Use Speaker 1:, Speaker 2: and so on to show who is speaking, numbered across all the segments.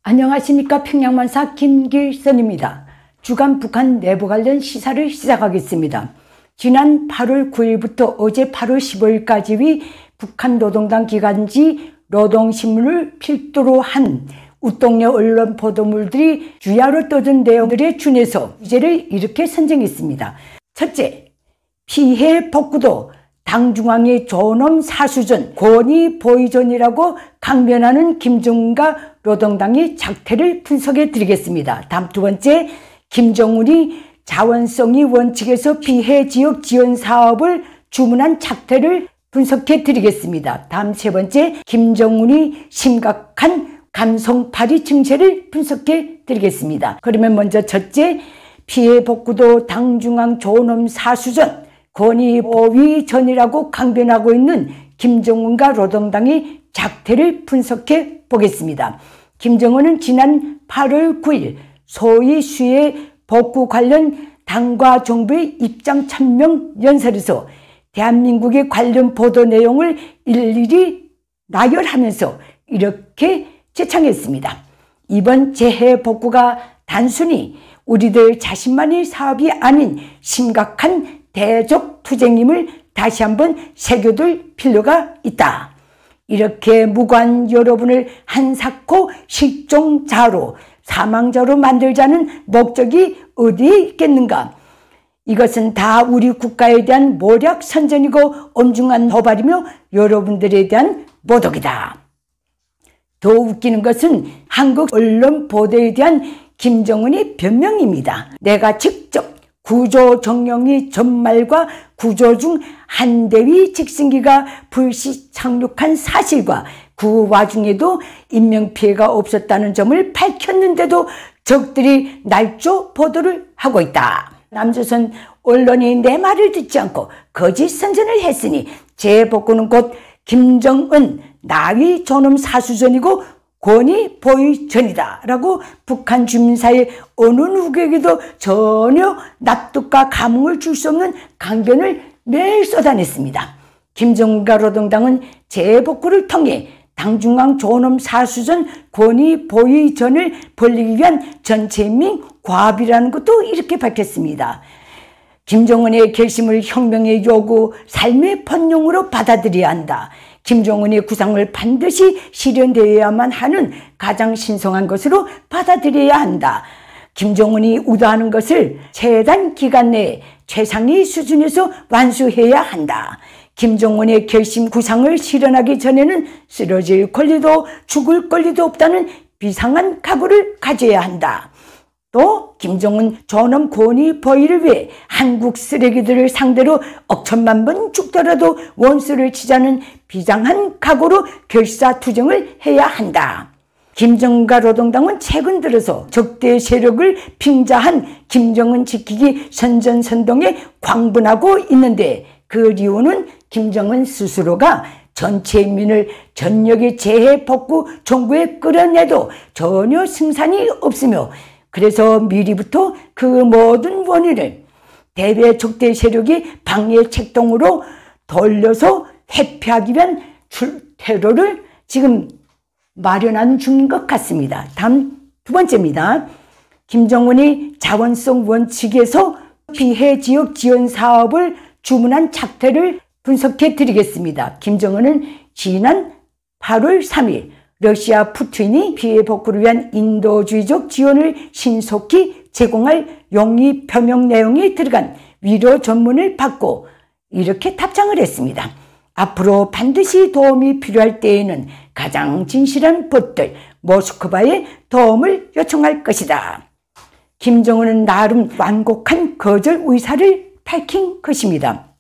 Speaker 1: 안녕하십니까. 평양만사 김길선입니다. 주간 북한 내부 관련 시사를 시작하겠습니다. 지난 8월 9일부터 어제 8월 15일까지 북한 노동당 기관지 노동신문을 필두로 한 우동녀 언론 보도물들이 주야로 떠든 내용들에 준해서 주제를 이렇게 선정했습니다. 첫째, 피해 복구도 당중앙의 존엄 사수전, 권위 보위전이라고 강변하는 김정은과 노동당의 작태를 분석해 드리겠습니다. 다음 두 번째, 김정은이 자원성의 원칙에서 피해 지역 지원 사업을 주문한 작태를 분석해 드리겠습니다. 다음 세 번째, 김정은이 심각한 감성파리 증세를 분석해 드리겠습니다. 그러면 먼저 첫째, 피해 복구도 당중앙 존엄 사수전, 권위 보위전이라고 강변하고 있는 김정은과 노동당의 작태를 분석해 보겠습니다. 김정은은 지난 8월 9일 소위 수해 복구 관련 당과 정부의 입장 천명 연설에서 대한민국의 관련 보도 내용을 일일이 나열하면서 이렇게 제창했습니다. 이번 재해 복구가 단순히 우리들 자신만의 사업이 아닌 심각한 대적 투쟁임을 다시 한번 새겨둘 필요가 있다. 이렇게 무관 여러분을 한사코 실종자로 사망자로 만들자는 목적이 어디에 있겠는가? 이것은 다 우리 국가에 대한 모략 선전이고 엄중한 도발이며 여러분들에 대한 모독이다. 더 웃기는 것은 한국 언론 보도에 대한 김정은의 변명입니다. 내가 직접 구조정령이 전말과 구조 중 한 대위 직승기가 불시 착륙한 사실과 그 와중에도 인명피해가 없었다는 점을 밝혔는데도 적들이 날조 보도를 하고 있다. 남조선 언론이 내 말을 듣지 않고 거짓 선전을 했으니 재복구는 곧 김정은 나위 존엄 사수전이고 권위 보위전이다 라고 북한 주민사회 어느 누구에게도 전혀 납득과 감흥을 줄 수 없는 강변을 매일 쏟아냈습니다. 김정은과 노동당은 재복구를 통해 당중앙 존엄 사수전 권위 보위전을 벌리기 위한 전체인민 과업이라는 것도 이렇게 밝혔습니다. 김정은의 결심을 혁명의 요구, 삶의 번영으로 받아들여야 한다. 김정은의 구상을 반드시 실현되어야만 하는 가장 신성한 것으로 받아들여야 한다. 김정은이 우도하는 것을 최단 기간 내에 최상위 수준에서 완수해야 한다. 김정은의 결심 구상을 실현하기 전에는 쓰러질 권리도 죽을 권리도 없다는 비상한 각오를 가져야 한다. 또 김정은 존엄 권위 보위를 위해 한국 쓰레기들을 상대로 억천만 번 죽더라도 원수를 치자는 비장한 각오로 결사투쟁을 해야 한다. 김정은과 노동당은 최근 들어서 적대 세력을 빙자한 김정은 지키기 선전선동에 광분하고 있는데 그 이유는 김정은 스스로가 전체 인민을 전역의 재해 복구 정부에 끌어내도 전혀 승산이 없으며 그래서 미리부터 그 모든 원인을 대외 적대 세력이 방해 책동으로 돌려서 회피하기 위한 테러를 지금 마련하는 중인 것 같습니다. 다음 두 번째입니다. 김정은이 자원성 원칙에서 피해 지역 지원 사업을 주문한 작태를 분석해 드리겠습니다. 김정은은 지난 8월 3일 러시아 푸틴이 피해 복구를 위한 인도주의적 지원을 신속히 제공할 용의 표명 내용이 들어간 위로 전문을 받고 이렇게 답장을 했습니다. 앞으로 반드시 도움이 필요할 때에는 가장 진실한 벗들 모스크바에 도움을 요청할 것이다. 김정은은 나름 완곡한 거절 의사를 밝힌 것입니다.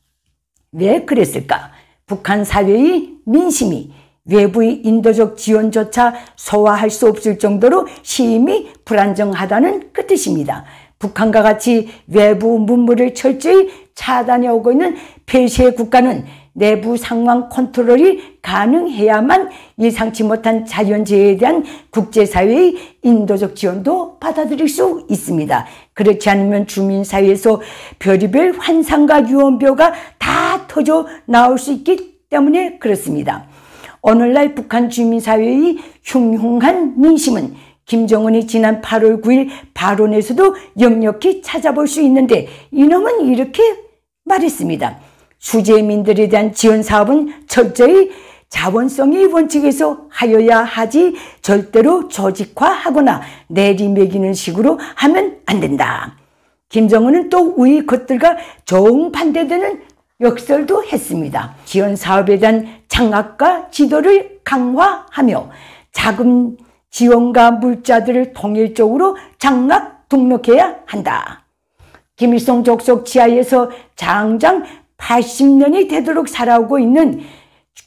Speaker 1: 왜 그랬을까? 북한 사회의 민심이 외부의 인도적 지원조차 소화할 수 없을 정도로 심히 불안정하다는 그 뜻입니다. 북한과 같이 외부 문물을 철저히 차단해 오고 있는 폐쇄 국가는 내부 상황 컨트롤이 가능해야만 예상치 못한 자연재해에 대한 국제사회의 인도적 지원도 받아들일 수 있습니다. 그렇지 않으면 주민사회에서 별의별 환상과 유언비어가 다 터져 나올 수 있기 때문에 그렇습니다. 오늘날 북한 주민사회의 흉흉한 민심은 김정은이 지난 8월 9일 발언에서도 역력히 찾아볼 수 있는데 이놈은 이렇게 말했습니다. 수재민들에 대한 지원 사업은 철저히 자원성의 원칙에서 하여야 하지 절대로 조직화하거나 내리매기는 식으로 하면 안 된다. 김정은은 또 우리 것들과 정반대되는 역설도 했습니다. 지원 사업에 대한 장악과 지도를 강화하며 자금 지원과 물자들을 통일적으로 장악 등록해야 한다. 김일성 족속 지하에서 장장 80년이 되도록 살아오고 있는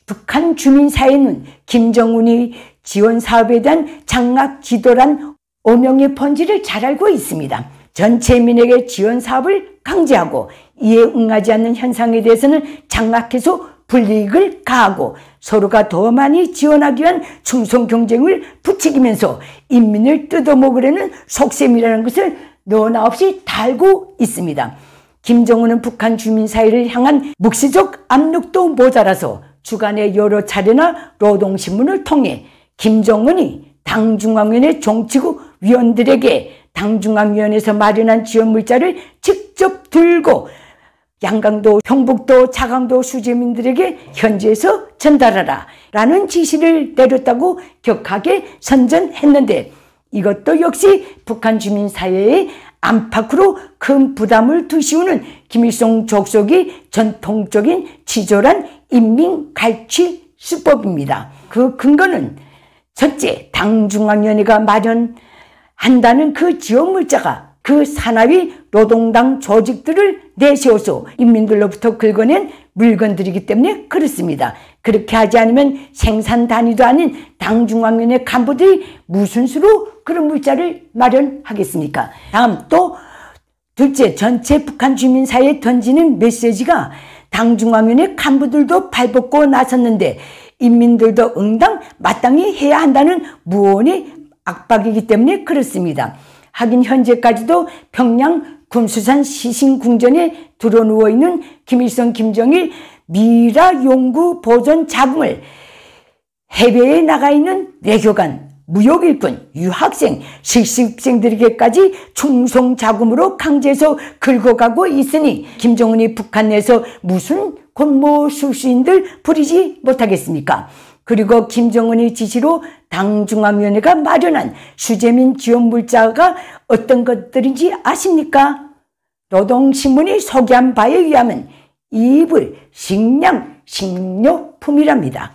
Speaker 1: 북한 주민사회는 김정은이 지원 사업에 대한 장악 지도란 오명의 본질을 잘 알고 있습니다. 전체 민에게 지원 사업을 강제하고 이에 응하지 않는 현상에 대해서는 장악해서 불이익을 가하고 서로가 더 많이 지원하기 위한 충성 경쟁을 부추기면서 인민을 뜯어먹으려는 속셈이라는 것을 너나 없이 다 알고 있습니다. 김정은은 북한 주민사회를 향한 묵시적 압력도 모자라서 주간에 여러 차례나 노동신문을 통해 김정은이 당중앙위원회 정치국 위원들에게 당중앙위원회에서 마련한 지원 물자를 직접 들고 양강도, 경북도, 자강도 수재민들에게 현지에서 전달하라 라는 지시를 내렸다고 격하게 선전했는데 이것도 역시 북한 주민사회의 안팎으로 큰 부담을 두시우는 김일성 족속이 전통적인 치졸한 인민갈취 수법입니다. 그 근거는 첫째, 당중앙위원회가 마련한다는 그 지원 물자가 그 산하위 노동당 조직들을 내세워서 인민들로부터 긁어낸 물건들이기 때문에 그렇습니다. 그렇게 하지 않으면 생산 단위도 아닌 당중앙위원회 간부들이 무슨 수로 그런 물자를 마련하겠습니까? 다음 또 둘째, 전체 북한 주민사회에 던지는 메시지가 당중앙위원회 간부들도 발벗고 나섰는데 인민들도 응당 마땅히 해야 한다는 무언의 압박이기 때문에 그렇습니다. 하긴 현재까지도 평양 군수산 시신궁전에 드러누워 있는 김일성, 김정일 미라 연구 보존 자금을 해외에 나가 있는 외교관, 무역일꾼, 유학생, 실습생들에게까지 충성 자금으로 강제해서 긁어가고 있으니 김정은이 북한 내에서 무슨 권모술수인들 부리지 못하겠습니까? 그리고 김정은의 지시로 당중앙위원회가 마련한 수재민 지원 물자가 어떤 것들인지 아십니까? 노동신문이 소개한 바에 의하면 이불, 식량, 식료품이랍니다.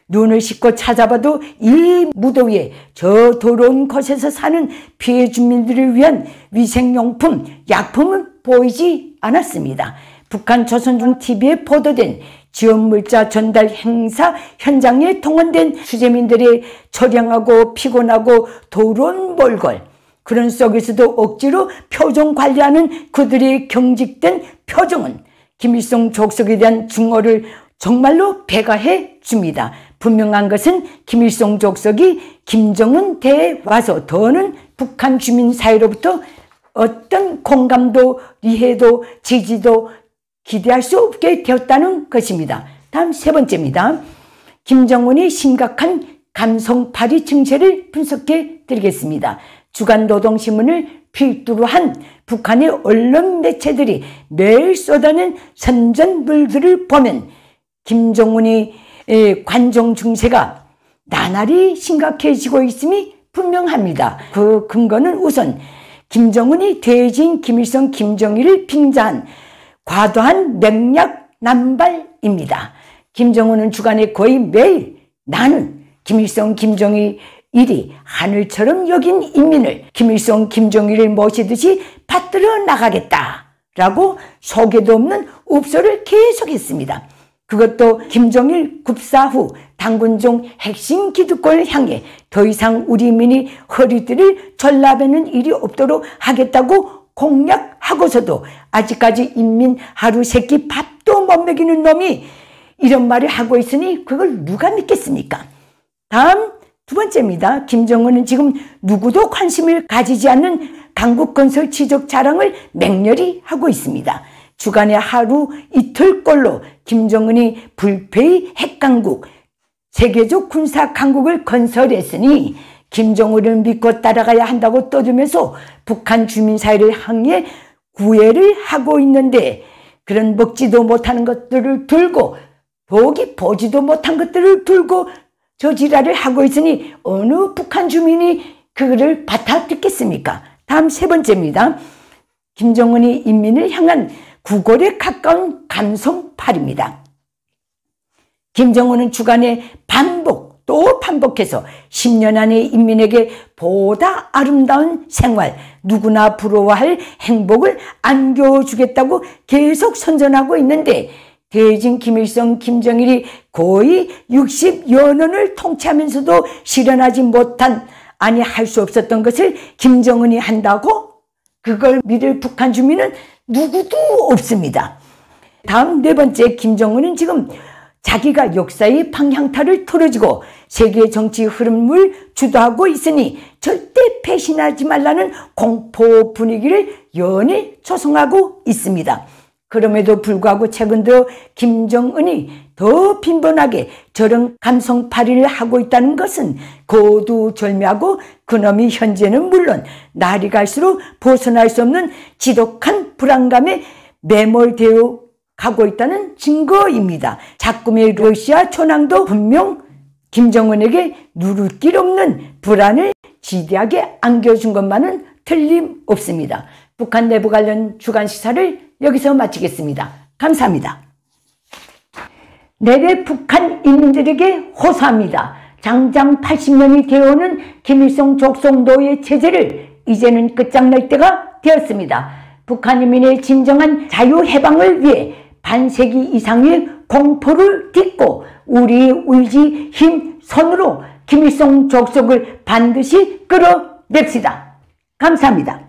Speaker 1: 눈을 씻고 찾아봐도 이 무더위에 저 더러운 곳에서 사는 피해 주민들을 위한 위생용품, 약품은 보이지 않았습니다. 북한 조선중 TV에 보도된 지원물자 전달 행사 현장에 동원된 수재민들의 처량하고 피곤하고 더러운 몰골, 그런 속에서도 억지로 표정 관리하는 그들의 경직된 표정은 김일성 족속에 대한 증오를 정말로 배가해 줍니다. 분명한 것은 김일성 족속이 김정은 대에 와서 더는 북한 주민 사이로부터 어떤 공감도, 이해도, 지지도 기대할 수 없게 되었다는 것입니다. 다음 세 번째입니다. 김정은이 심각한 감성파리 증세를 분석해 드리겠습니다. 주간노동신문을 필두로 한 북한의 언론 매체들이 매일 쏟아낸 선전물들을 보면 김정은이 관종 증세가 나날이 심각해지고 있음이 분명합니다. 그 근거는 우선 김정은이 퇴진 김일성, 김정일을 빙자한 과도한 맹약 남발입니다. 김정은은 주간에 거의 매일 나는 김일성, 김정일이 하늘처럼 여긴 인민을 김일성, 김정일을 모시듯이 받들어 나가겠다라고 소개도 없는 읍소를 계속했습니다. 그것도 김정일 kup사 후 당군종 핵심 기득권을 향해 더 이상 우리 민이 허리띠를 졸라매는 일이 없도록 하겠다고 공약하고서도 아직까지 인민 하루 세끼 밥도 못 먹이는 놈이 이런 말을 하고 있으니 그걸 누가 믿겠습니까? 다음 두 번째입니다. 김정은은 지금 누구도 관심을 가지지 않는 강국건설 지적 자랑을 맹렬히 하고 있습니다. 주간에 하루 이틀꼴로 김정은이 불패의 핵강국, 세계적 군사 강국을 건설했으니 김정은을 믿고 따라가야 한다고 떠들면서 북한 주민 사회를 향해 구애를 하고 있는데, 그런 먹지도 못하는 것들을 들고 보지도 못한 것들을 들고 저 지랄을 하고 있으니 어느 북한 주민이 그거를 받아듣겠습니까? 다음 세 번째입니다. 김정은이 인민을 향한 구골에 가까운 감성팔입니다. 김정은은 주간에 또 반복해서 10년 안에 인민에게 보다 아름다운 생활, 누구나 부러워할 행복을 안겨주겠다고 계속 선전하고 있는데, 대진 김일성, 김정일이 거의 60여 년을 통치하면서도 실현하지 못한, 아니 할 수 없었던 것을 김정은이 한다고? 그걸 믿을 북한 주민은 누구도 없습니다. 다음 네 번째, 김정은은 지금 자기가 역사의 방향타를 틀어지고 세계 정치 흐름을 주도하고 있으니 절대 배신하지 말라는 공포 분위기를 연일 조성하고 있습니다. 그럼에도 불구하고 최근 들어 김정은이 더 빈번하게 저런 감성팔이를 하고 있다는 것은 고두절미하고, 그놈이 현재는 물론 날이 갈수록 벗어날 수 없는 지독한 불안감에 매몰되어 가고 있다는 증거입니다. 작금의 러시아 초랑도 분명 김정은에게 누를 길 없는 불안을 지대하게 안겨준 것만은 틀림없습니다. 북한 내부 관련 주간 시사를 여기서 마치겠습니다. 감사합니다. 내래 북한 인민들에게 호소합니다. 장장 80년이 되어오는 김일성 족속노예 체제를 이제는 끝장낼 때가 되었습니다. 북한 인민의 진정한 자유해방을 위해 반세기 이상의 공포를 딛고 우리의 의지, 힘, 손으로 김일성 족속을 반드시 끌어냅시다. 감사합니다.